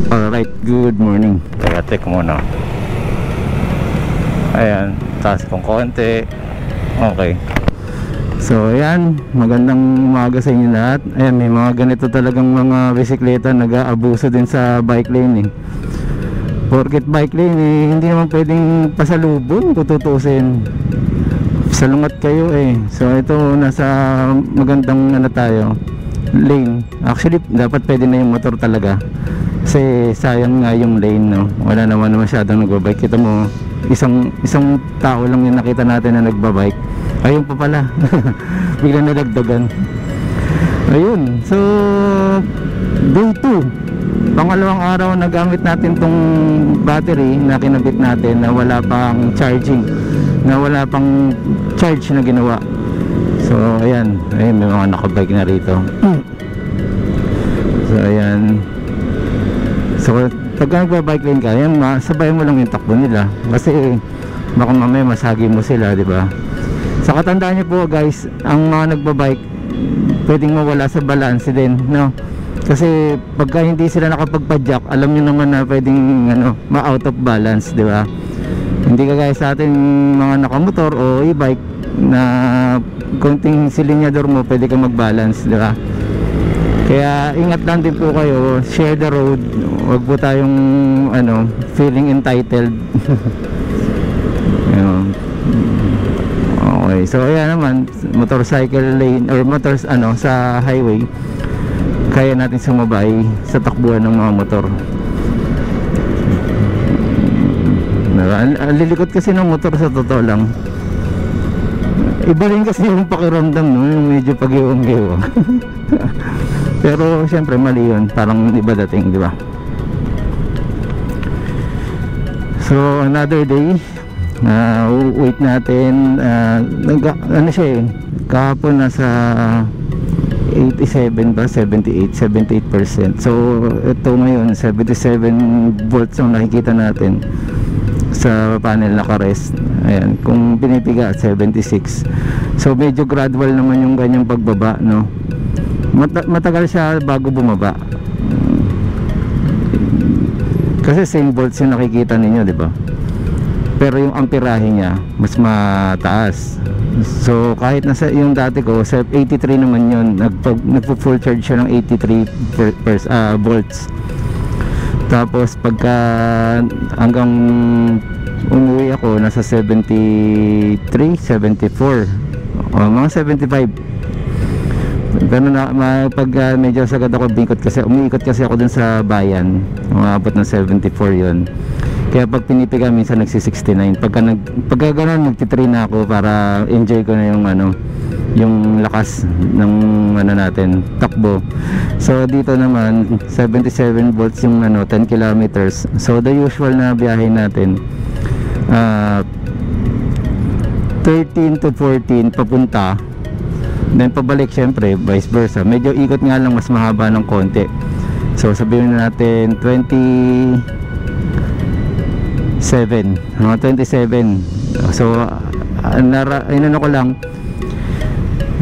Alright, good morning. Kaya check muna. Ayan, taas kong konti. Okay. So ayan, magandang umaga sa inyo lahat. Ayan, may mga ganito talagang mga bisikleta nag-aabuso din sa bike lane eh. Porket bike lane eh, hindi naman pwedeng pasalubong kung tutusin. Salungat kayo eh. So ito, nasa magandang ano tayo, lane. Actually, dapat pwede na yung motor talaga. Kasi sayang nga yung lane, no? Wala naman masyadong nagbabike. Kita mo, isang tao lang yung nakita natin na nagbabike. Ayun pa pala. Biglang nadagdagan. Ayun. So day 2, pangalawang araw na gamit natin tong battery na kinabit natin na wala pang charging, na wala pang charge na ginawa. So ayan, may mga nakabike na rito. So ayan. So pagka nagbabike lane ka, yan, sabay mo lang yung takbo nila kasi baka mamaya masagi mo sila, di ba? Sa katandaan niyo po guys, ang mga nagbabike pwedeng mawala sa balance din, no? Kasi pagka hindi sila nakapagpadyak, alam niyo naman na pwedeng ma-out of balance, di ba? Hindi kagaya sa atin mga nakamotor o e-bike na konting silinyador mo pwede kang mag-balance, di ba? Kaya ingat lang din po kayo, share the road. Huwag po tayong feeling entitled. Okay, so ayan naman, motorcycle lane or motors sa highway, kaya natin sumabay sa takbuhan ng mga motor. Ang lilikot kasi ng motor sa totoo lang. Iba rin kasi yung pakiramdam, no? Yung medyo pag-iwang-iwang. Pero syempre mali yun, parang iba dating, di ba? So another day, wait natin. Siya eh, kahapon nasa 87 ba, 78%. So ito ngayon 77 volts ang nakikita natin sa panel na ka-rest. Ayan, kung pinipiga 76. So medyo gradual naman yung ganyang pagbaba, no? Matagal siya bago bumaba. Kasi same volts yung nakikita ninyo, di ba? Pero yung amperahe niya mas mataas. So kahit nasa yung dati ko 83 naman yun, nagpo-full charge siya ng 83 volts. Tapos pagka hanggang umuwi ako, nasa 73, 74 o mga 75. Pero pag medyo sagad ako bingkot, kasi umiikot kasi ako dun sa bayan, umabot ng 74 yun. Kaya pag pinipiga minsan nagsi-69. Pagka gano'n nagti-3 na ako para enjoy ko na yung lakas ng natin takbo. So dito naman 77 volts yung 10 kilometers. So the usual na biyahe natin 13 to 14 papunta, then pabalik syempre vice versa. Medyo ikot nga lang, mas mahaba ng konti. So sabihin na natin 27. So ko lang,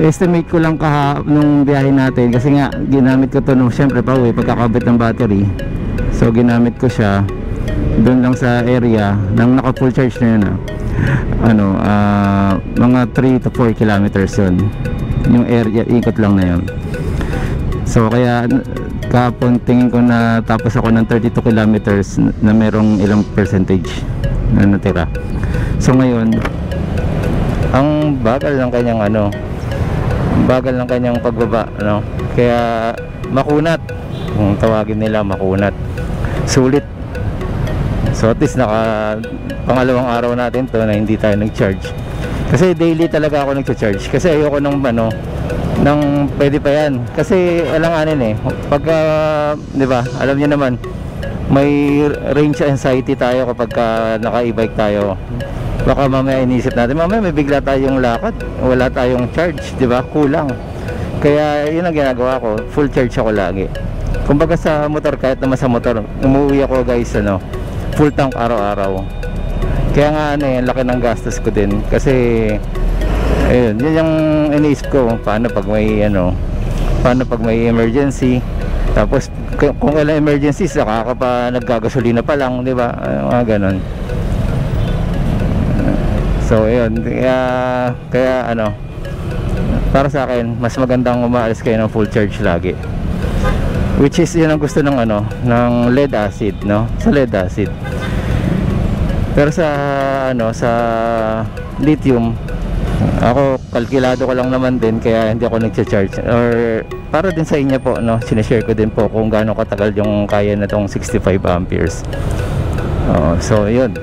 estimate ko lang nung biyahe natin, kasi nga ginamit ko to nung syempre pa uwi pagkakabit ng battery. So ginamit ko siya doon lang sa area nang naka full charge na yun, mga 3 to 4 kilometers yun yung area, ikot lang na yun. So kaya kahapon tingin ko na tapos ako ng 32 kilometers na merong ilang percentage na natira. So ngayon ang bagal ng kanyang pagbaba, kaya makunat, kung tawagin nila makunat, sulit. So at least pangalawang araw natin to na hindi tayo nag-charge. Kasi daily talaga ako nag-charge. Kasi ayoko nang pwede pa yan. Kasi alanganin eh. Pagka, di ba, alam niyo naman, may range anxiety tayo kapag naka-e-bike tayo. Baka mamaya inisip natin, mamaya may bigla tayong lakad, wala tayong charge, di ba? Kulang. Kaya yun ang ginagawa ko, full charge ako lagi. Kumbaga sa motor, kahit naman sa motor, umuwi ako guys, full tank araw-araw. Kaya nga laki ng gastos ko din. Kasi ayun, yun yung iniisip ko, paano pag may emergency. Tapos kung kailan emergency, saka ka pa naggagasolina pa lang, di ba? Mga ganon. So ayun, kaya ano, para sa akin mas magandang umaalis kayo ng full charge lagi, which is yun ang gusto ng ano, ng lead acid, no? Sa lead acid. Pero sa ano, sa lithium, ako kalkulado ko lang naman din, kaya hindi ako nagcha-charge. Or para din sa inyo po, no, sinishare ko din po kung gaano katagal yung kaya na tong 65 amperes. So yun,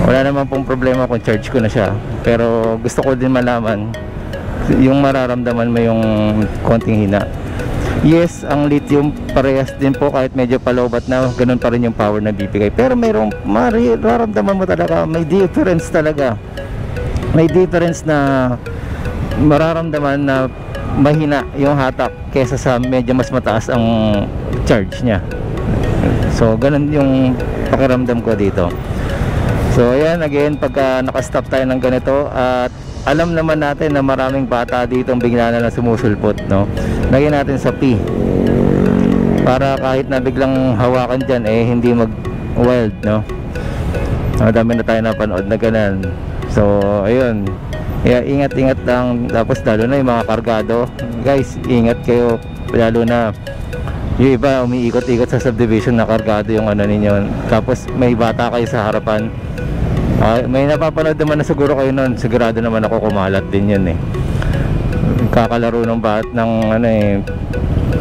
wala naman pong problema kung charge ko na siya, pero gusto ko din malaman yung mararamdaman mo yung konting hina. Yes, ang lithium parehas din po, kahit medyo palobat na, ganun pa rin yung power na bibigay. Pero mayroong mararamdaman mo talaga, may difference talaga. May difference na mararamdaman na mahina yung hatak kesa sa medyo mas mataas ang charge niya. So ganun yung pakiramdam ko dito. So ayan, again, pagka nakastop tayo ng ganito at alam naman natin na maraming bata dito ang bigla na sumusulpot, no? Lagyan natin sa P para kahit na biglang hawakan dyan, eh hindi mag wild, no? Dami na tayo napanood na ganun. So ayun, kaya ingat-ingat lang. Tapos lalo na yung mga kargado, guys, ingat kayo, lalo na yung iba umiikot-ikot sa subdivision na kargado yung ano ninyo, tapos may bata kayo sa harapan. May napapanood naman na siguro kayo nun, sigurado naman ako kumalat din yun eh. Kakalaro ng ng ano eh,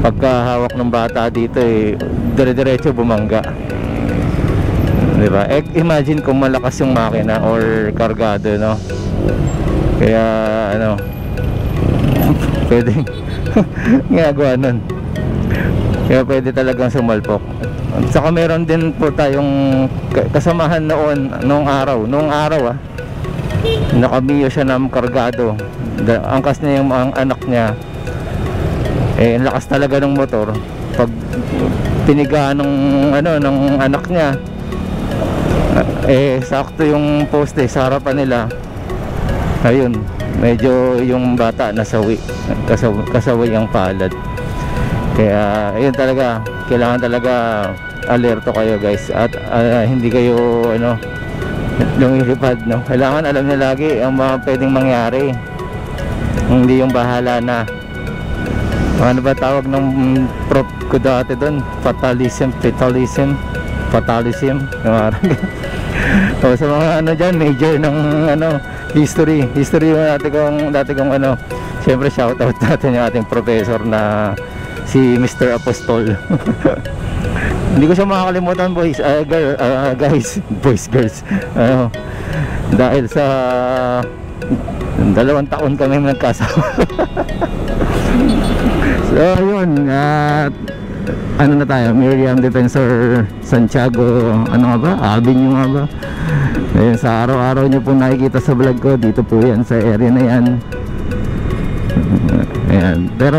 pagkahawak ng bata dito eh, dire-diretso bumangga, diba? Imagine kung malakas yung makina or kargado, no? Kaya ano, pwedeng ginagawa nun, kaya pwede talagang sumalpok. Saka meron din po tayong kasamahan noong araw nakamiyo siya ng kargado. Angkas niya yung anak niya, eh lakas talaga ng motor. Pag pinigaan ng ano ng anak niya, eh sakto yung poste sa harapan nila. Ayun, medyo yung bata nasawi, kasawi ang palad. Kaya ayun talaga, kailangan talaga alerto kayo, guys, at hindi kayo ano lumilipad, no? Kailangan alam niyo lagi ang mga pwedeng mangyari, hindi yung bahala na. Ano ba tawag ng prop ko dati doon? Fatalism. O sa mga ano dyan, major ng ano history yung dati kong ano, syempre shoutout natin yung ating professor na si Mr. Apostol. Hindi ko siya makakalimutan, boys, guys, boys, girls, dahil sa 2 taon kami nagkasama. So yun, ano na tayo, Miriam Defensor Santiago, ano nga ba, Avenue nga ba. Ayun, sa araw-araw nyo po nakikita sa vlog ko, dito po yan sa area na yan. Ayan, pero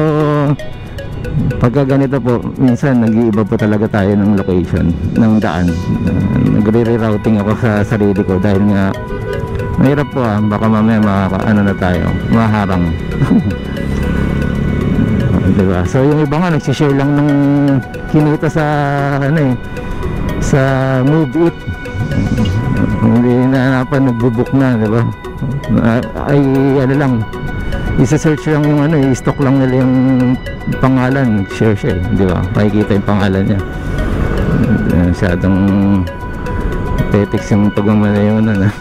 pagka ganito po, minsan nag-iiba po talaga tayo ng location, ng daan. Nagre-rerouting ako sa sarili ko dahil nga mahirap po, baka mamaya ano na tayo, maharang. Diba? So yung iba nga nagsishare lang ng kinita sa ano eh, sa Move It. Hindi na nagbubuk na, diba? Ay ano lang, isa-search lang yung ano, i-stock lang nila yung pangalan, share siya, di ba? Makikita yung pangalan niya. Masyadong petics yung pagmamalayonan.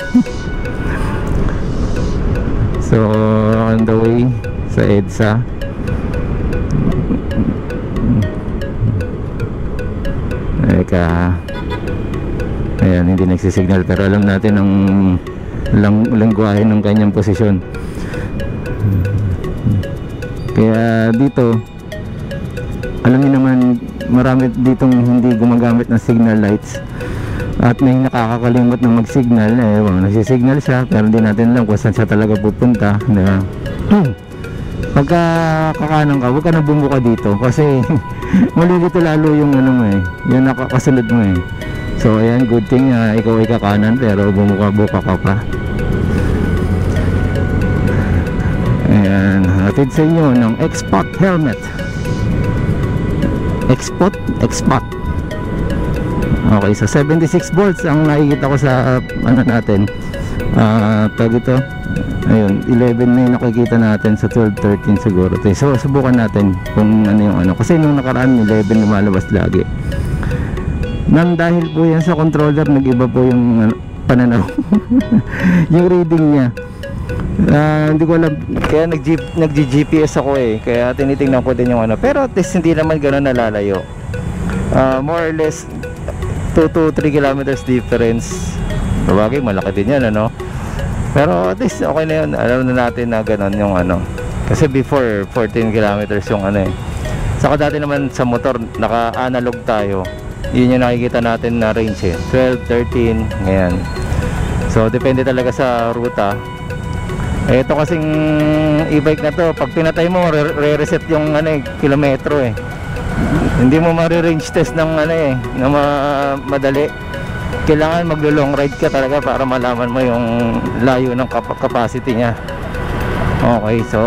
So on the way sa EDSA, ayan, hindi nagsisignal, pero alam natin ang lengguwahe ng kanyang posisyon. Kaya dito, alam niyo naman, marami ditong hindi gumagamit ng signal lights, at may nakakakalimot na mag-signal. Nagsisignal siya pero hindi natin alam kung saan siya talaga pupunta, diba? Pagka kakanan ka, huwag ka na bumuka dito kasi malilito lalo yung ano mo eh, yung nakakasunod mo eh. So ayan, good thing ikaw ay kakanan pero bumuka-buka ka pa. Ayan, hatid sa inyo ng X-Pac helmet. Expot. Okay, so 76 volts ang nakikita ko sa ano natin. Tag ito. Ayun, 11 na yung nakikita natin sa 12, 13 siguro. So, subukan natin kung ano yung ano. Kasi nung nakaraan, 11 lumalabas lagi. Nang dahil po yan sa controller, nag-iba po yung pananaw. Yung reading niya. Hindi ko alam. Kaya nag-GPS ako eh. Kaya tinitingnan ko din yung ano. Pero at least hindi naman gano'n nalalayo. More or less 2 to 3 kilometers difference. Sabagay, malaki din yan, ano. Pero at least okay na yun. Alam na natin na gano'n yung ano. Kasi before 14 kilometers yung ano eh. Saka dati naman sa motor naka-analog tayo. Yun yung nakikita natin na range eh. 12, 13, ngayon. So depende talaga sa ruta. Ito kasing e-bike na to, pag pinatay mo re-reset yung ano eh, kilometro eh. Hindi mo ma-range test ng ano eh, na madali. Kailangan maglo-long ride ka talaga para malaman mo yung layo ng capacity niya. Okay, so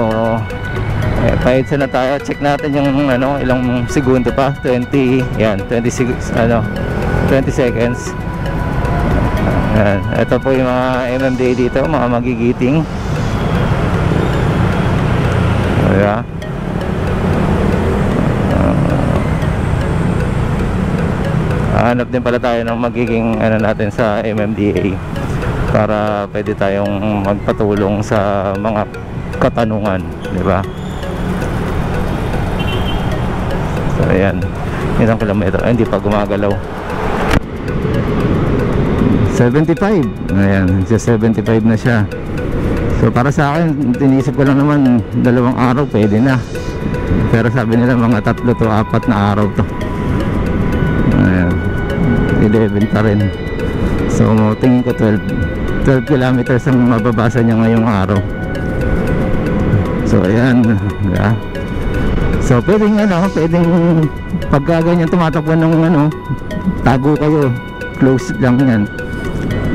pahit na tayo. Check natin yung ano, ilang segundo pa. 20, yan, 26, ano, 20 seconds. Yan. Ito po yung mga MMDA dito, mga magigiting. Kaya hanap din pala tayo ng magiging ano natin sa MMDA para pwede tayong magpatulong sa mga katanungan, di ba? So ayan, isang kilometro. Ay, hindi pa gumagalaw. 75. Ayan, 75 na siya. So para sa akin, tinisip ko lang naman 2 araw pwede na. Pero sabi nila mga 3 to 4 na araw to. Ayan, 11 pa rin. So tingin ko 12 kilometers ang mababasa niya ngayong araw. So ayan, yeah. So pwedeng ano, pwedeng pagka ganyan tumatakbo ng ano, tago kayo, close lang yan.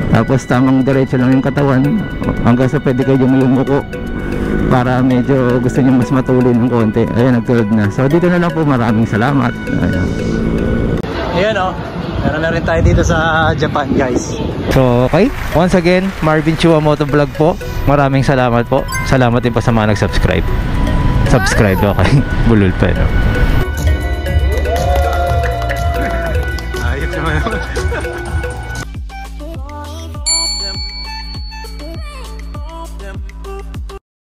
Tapos tamang diretso lang yung katawan hanggang sa pwede kayo yumuko para medyo gusto nyo mas matulin ng konti. Ayan, nag-12 na. So dito na lang po, maraming salamat. Ayan o, meron na rin tayo dito sa Japan, guys. So okay, once again, Marvin Chua Motovlog po. Maraming salamat po. Salamat din po sa mga nag-subscribe. Subscribe, okay. Bulol pa, no?